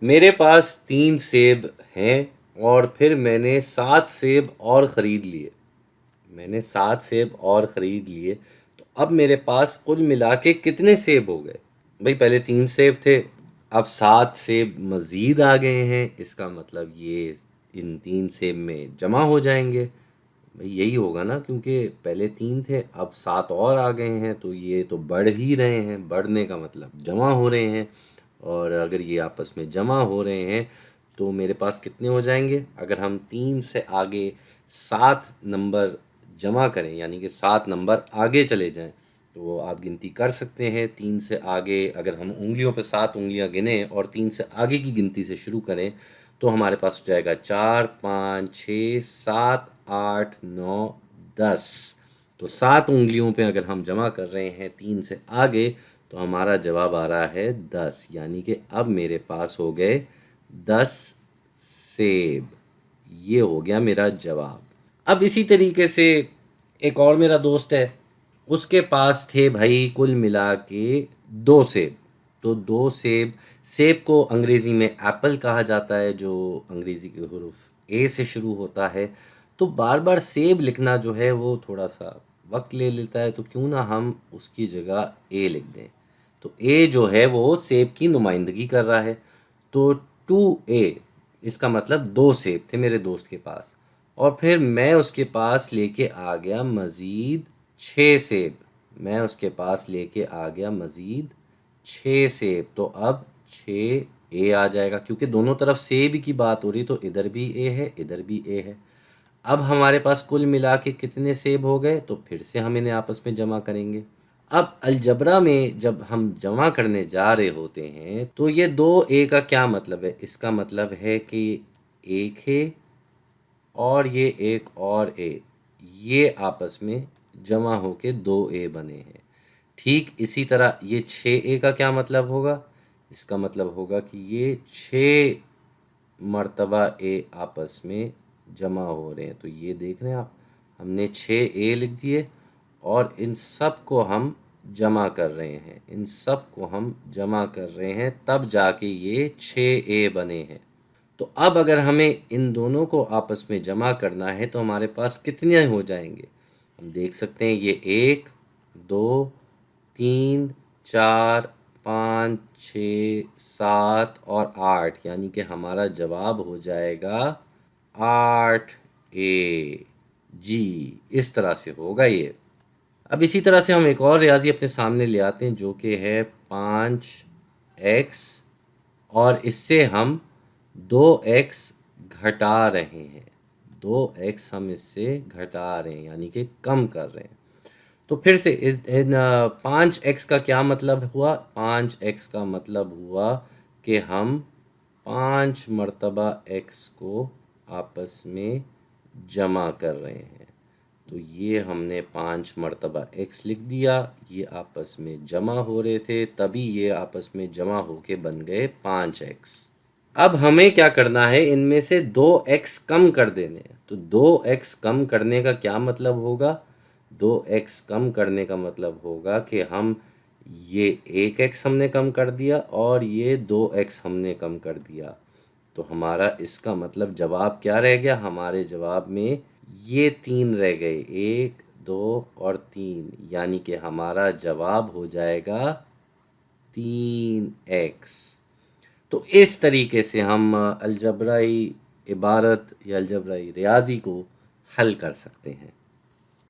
मेरे पास 3 सेब हैं और फिर मैंने 7 सेब और ख़रीद लिए। मैंने 7 सेब और ख़रीद लिए, तो अब मेरे पास कुल मिला के कितने सेब हो गए? भई पहले 3 सेब थे, अब 7 सेब मज़ीद आ गए हैं, इसका मतलब ये इन 3 सेब में जमा हो जाएंगे। भाई यही होगा ना, क्योंकि पहले 3 थे, अब 7 और आ गए हैं, तो ये तो बढ़ ही रहे हैं। बढ़ने का मतलब जमा हो रहे हैं, और अगर ये आपस में जमा हो रहे हैं तो मेरे पास कितने हो जाएंगे? अगर हम 3 से आगे 7 नंबर जमा करें, यानी कि 7 नंबर आगे चले जाएं, तो आप गिनती कर सकते हैं। 3 से आगे अगर हम उंगलियों पे 7 उंगलियां गिने और 3 से आगे की गिनती से शुरू करें, तो हमारे पास हो जाएगा 4, 5, 6, 7, 8, 9, 10। तो 7 उंगलियों पे अगर हम जमा कर रहे हैं 3 से आगे, तो हमारा जवाब आ रहा है 10। यानी कि अब मेरे पास हो गए 10 सेब। ये हो गया मेरा जवाब। अब इसी तरीके से एक और मेरा दोस्त है, उसके पास थे भाई कुल मिला के 2 सेब। तो 2 सेब, सेब को अंग्रेज़ी में एप्पल कहा जाता है, जो अंग्रेज़ी के हुरूफ ए से शुरू होता है। तो बार बार सेब लिखना जो है वो थोड़ा सा वक्त ले लेता है, तो क्यों ना हम उसकी जगह ए लिख दें। तो ए जो है वो सेब की नुमाइंदगी कर रहा है। तो 2A, इसका मतलब 2 सेब थे मेरे दोस्त के पास, और फिर मैं उसके पास लेके आ गया मज़ीद 6 सेब। मैं उसके पास लेके आ गया मज़ीद 6 सेब। तो अब 6A आ जाएगा, क्योंकि दोनों तरफ सेब की बात हो रही, तो इधर भी ए है, इधर भी ए है। अब हमारे पास कुल मिला के कितने सेब हो गए? तो फिर से हम इन्हें आपस में जमा करेंगे। अब अलजबरा में जब हम जमा करने जा रहे होते हैं, तो ये 2A का क्या मतलब है? इसका मतलब है कि एक है और ये एक और ए, ये आपस में जमा होके 2A बने हैं। ठीक इसी तरह ये 6A का क्या मतलब होगा? इसका मतलब होगा कि ये 6 मर्तबा ए आपस में जमा हो रहे हैं। तो ये देख रहे हैं आप, हमने 6A लिख दिए और इन सब को हम जमा कर रहे हैं, इन सब को हम जमा कर रहे हैं, तब जाके ये 6A बने हैं। तो अब अगर हमें इन दोनों को आपस में जमा करना है, तो हमारे पास कितने हो जाएंगे? हम देख सकते हैं, ये 1, 2, 3, 4, 5, 6, 7 और 8, यानी कि हमारा जवाब हो जाएगा 8A। जी, इस तरह से होगा ये। अब इसी तरह से हम एक और रियाजी अपने सामने ले आते हैं, जो कि है 5x, और इससे हम 2x घटा रहे हैं। 2x हम इससे घटा रहे हैं, यानी कि कम कर रहे हैं। तो फिर से इन 5x का क्या मतलब हुआ? 5x का मतलब हुआ कि हम 5 मर्तबा x को आपस में जमा कर रहे हैं। तो ये हमने 5 मर्तबा x लिख दिया, ये आपस में जमा हो रहे थे, तभी ये आपस में जमा होके बन गए 5x। अब हमें क्या करना है? इनमें से 2x कम कर देने हैं। तो 2x कम करने का क्या मतलब होगा? 2x कम करने का मतलब होगा कि हम ये 1x हमने कम कर दिया और ये 2x हमने कम कर दिया। तो हमारा इसका मतलब जवाब क्या रह गया? हमारे जवाब में ये 3 रह गए, 1, 2 और 3, यानी कि हमारा जवाब हो जाएगा 3x। तो इस तरीके से हम अलजबराई इबारत या अलजबराई रियाजी को हल कर सकते हैं।